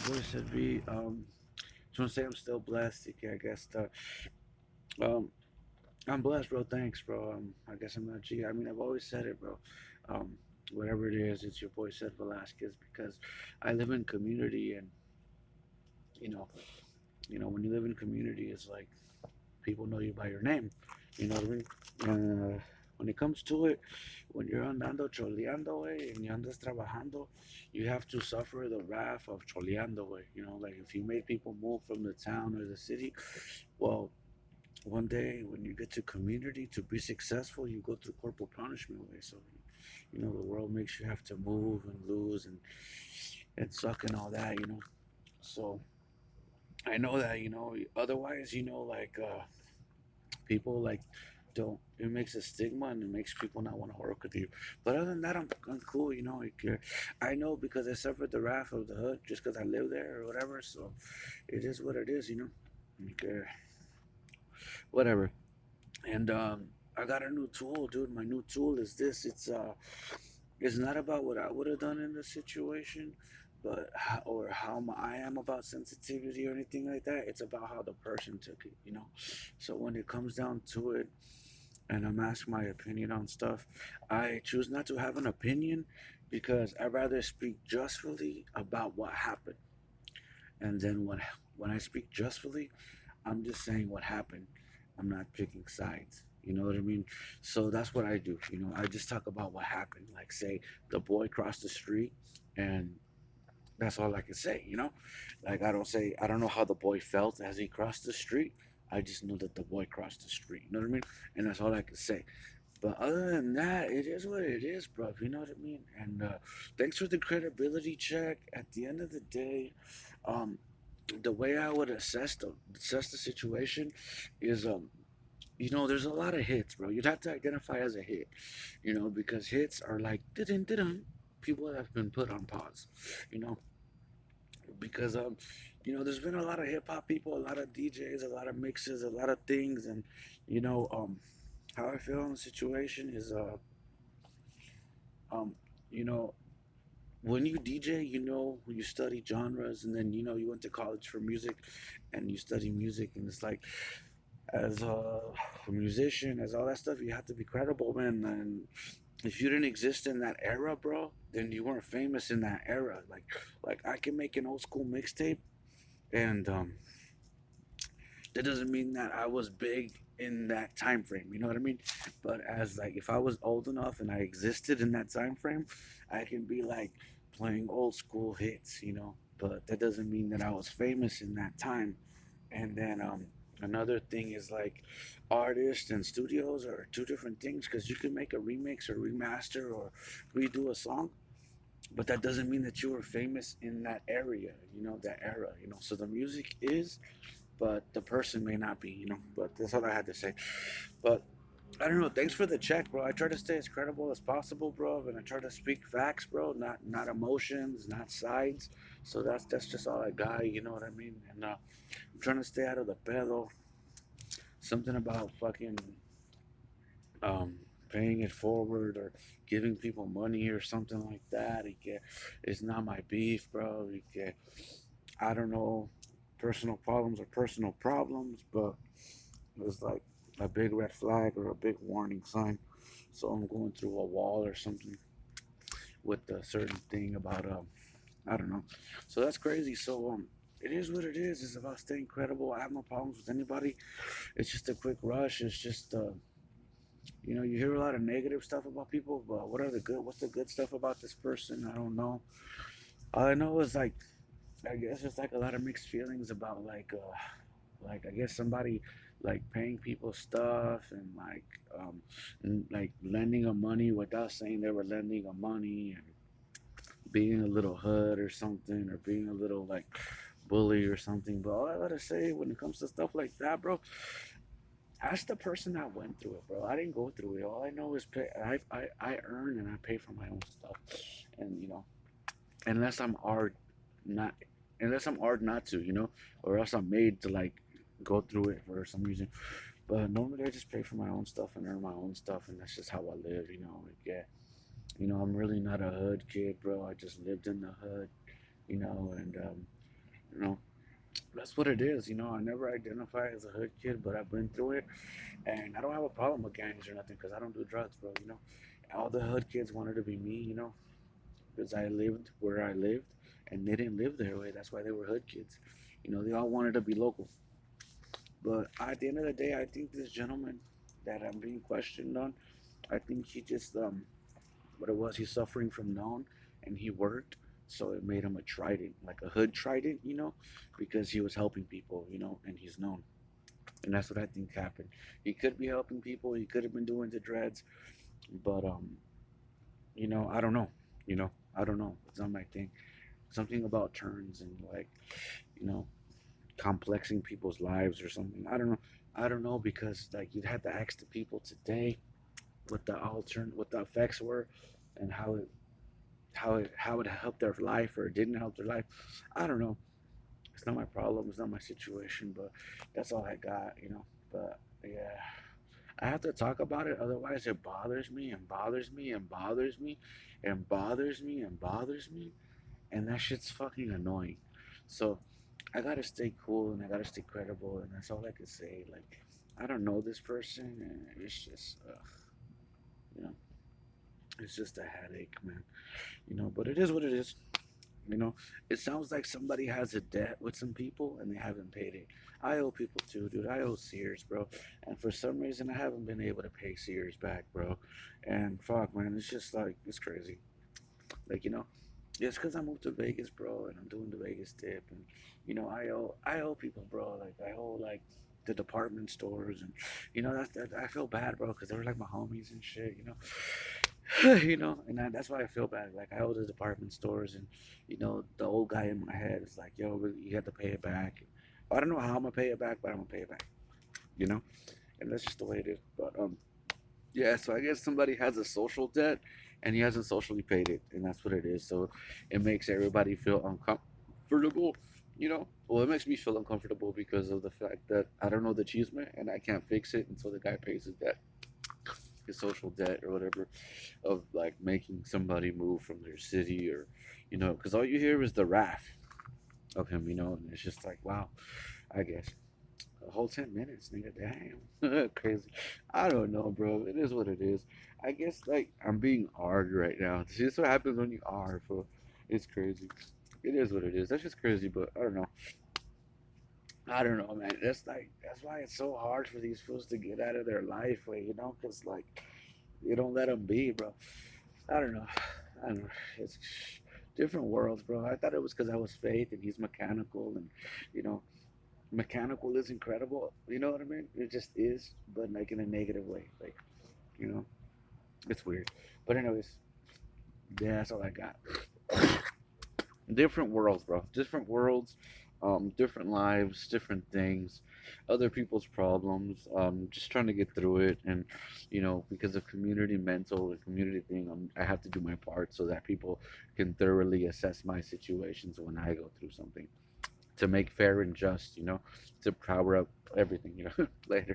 boy said V. Just want to say I'm still blessed. Okay, I guess um, I'm blessed, bro. Thanks, bro. I guess I'm not G. I mean, I've always said it, bro. Um, Whatever it is, it's your boy said Velasquez because I live in community, and you know, when you live in community, it's like people know you by your name. You know what I mean? When it comes to it, when you're andando choleando, way, and you andas trabajando, you have to suffer the wrath of choleando, way. Like if you made people move from the town or the city, well, one day when you get to community to be successful, you go through corporal punishment, way. So, the world makes you have to move and lose and suck and all that, So I know that, otherwise, like people like don't it makes a stigma and it makes people not want to work with you. But other than that, I'm cool, like, I know because I suffered the wrath of the hood just because I live there or whatever. So it is what it is, like, whatever. And I got a new tool, dude. My new tool is this. It's not about what I would have done in the situation, but how I am about sensitivity or anything like that. It's about how the person took it. So when it comes down to it, and I'm asked my opinion on stuff, I choose not to have an opinion because I'd rather speak justly about what happened. And then when I speak justly, I'm just saying what happened. I'm not picking sides. You know what I mean? So that's what I do. I just talk about what happened. Like, say, the boy crossed the street, and that's all I can say. Like, I don't know how the boy felt as he crossed the street. I just know that the boy crossed the street. You know what I mean? And that's all I can say. But other than that, it is what it is, bro. You know what I mean? And thanks for the credibility check. At the end of the day, um, the way I would assess the situation is there's a lot of hits, bro. You'd have to identify as a hit, because hits are like didn't didn't people that have been put on pause, you know, because there's been a lot of hip hop people, a lot of DJs, a lot of mixes, a lot of things, and you know how I feel in the situation is um you know when you DJ, when you study genres, and then you went to college for music, and you study music, and it's like as a musician, as all that stuff, you have to be credible, man. And if you didn't exist in that era, bro, then you weren't famous in that era. Like I can make an old school mixtape, and that doesn't mean that I was big in that time frame. You know what I mean? But as like if I was old enough and I existed in that time frame, I can be like playing old school hits. But that doesn't mean that I was famous in that time. And then another thing is like artists and studios are two different things because you can make a remix or remaster or redo a song, but that doesn't mean that you were famous in that area, that era. So the music is, but the person may not be. But that's all I had to say. But I don't know. Thanks for the check, bro. I try to stay as credible as possible, bro, and I try to speak facts, bro, not emotions, not sides. So that's just all I got. You know what I mean? And I'm trying to stay out of the pedo. Something about fucking um, paying it forward or giving people money or something like that. It's not my beef, bro. I don't know. Personal problems are personal problems, but it's like a big red flag or a big warning sign. So I'm going through a wall or something with a certain thing about I don't know. So that's crazy. So it is what it is. It's about staying credible. I have no problems with anybody. It's just a quick rush. It's just you hear a lot of negative stuff about people, but what's the good stuff about this person? I don't know. All I know is like I guess it's like a lot of mixed feelings about like I guess somebody like paying people stuff and like lending them money without saying they were lending them money, and being a little hood or something, or being a little like bully or something. But all I gotta say when it comes to stuff like that, bro, ask the person that went through it, bro. I didn't go through it. All I know is pay. I earn and I pay for my own stuff, and unless I'm hard, not unless I'm hard not to, or else I'm made to like go through it for some reason. But normally I just pay for my own stuff and earn my own stuff, and that's just how I live. Like, yeah, I'm really not a hood kid, bro. I just lived in the hood, and You know, that's what it is. You know, I never identify as a hood kid, but I've been through it, and I don't have a problem with gangs or nothing because I don't do drugs, bro. You know, all the hood kids wanted to be me. You know, because I lived where I lived, and they didn't live their way. That's why they were hood kids. You know, they all wanted to be local. But at the end of the day, I think this gentleman that I'm being questioned on, I think he just what it was, he's suffering from known, and he worked, so it made him a trident, like a hood trident, you know, because he was helping people, you know, and he's known. And that's what I think happened. He could be helping people. He could have been doing the dreads, but you know, I don't know. You know, I don't know. It's not my thing. Something about turns and like, you know, complexing people's lives or something. I don't know. I don't know because like you'd have to ask the people today what the effects were, and how it helped their life or didn't help their life. I don't know. It's not my problem. It's not my situation. But that's all I got. You know. But yeah, I have to talk about it. Otherwise, it bothers me and bothers me and bothers me and bothers me and bothers me, and that shit's fucking annoying. So I gotta stay cool and I gotta stay credible, and that's all I can say. Like, I don't know this person, and it's just, you know, it's just a headache, man. You know, but it is what it is. You know, it sounds like somebody has a debt with some people and they haven't paid it. I owe people too, dude. I owe Sears, bro. And for some reason, I haven't been able to pay Sears back, bro. And fuck, man, it's just like, it's crazy. Like, you know, just because I moved to Vegas, bro, and I'm doing the Vegas tip, and you know, I owe people, bro. Like I owe like the department stores, and you know I feel bad, bro, because they were like my homies and shit, you know, you know, and that's why I feel bad. Like I owe the department stores, and you know, the old guy in my head is like, yo, you have to pay it back. I don't know how I'm gonna pay it back, but I'm gonna pay it back, you know, and that's just the way it is. But yeah, so I guess somebody has a social debt and he hasn't socially paid it, and that's what it is. So it makes everybody feel uncomfortable, you know. Well, it makes me feel uncomfortable because of the fact that I don't know the achievement and I can't fix it until the guy pays his debt, his social debt or whatever, of like making somebody move from their city or, you know, because all you hear is the wrath of him, you know, and it's just like, wow, I guess. A whole 10 minutes, nigga. Damn. Crazy. I don't know, bro. It is what it is. I guess, like, I'm being arg right now. This is what happens when you are, bro. It's crazy. It is what it is. That's just crazy, but I don't know. I don't know, man. That's why it's so hard for these fools to get out of their life, way, you know? Because, like, you don't let them be, bro. I don't know. I don't know. It's different worlds, bro. I thought it was because I was faith and he's mechanical and, you know, mechanical is incredible. You know what I mean? It just is, but like in a negative way. Like, you know, it's weird. But anyways, yeah, that's all I got. Different worlds, bro. Different worlds, different lives, different things, other people's problems. Just trying to get through it, and you know, because of community mental, the community thing, I have to do my part so that people can thoroughly assess my situations when I go through something to make fair and just, you know, to power up everything, you know. Later.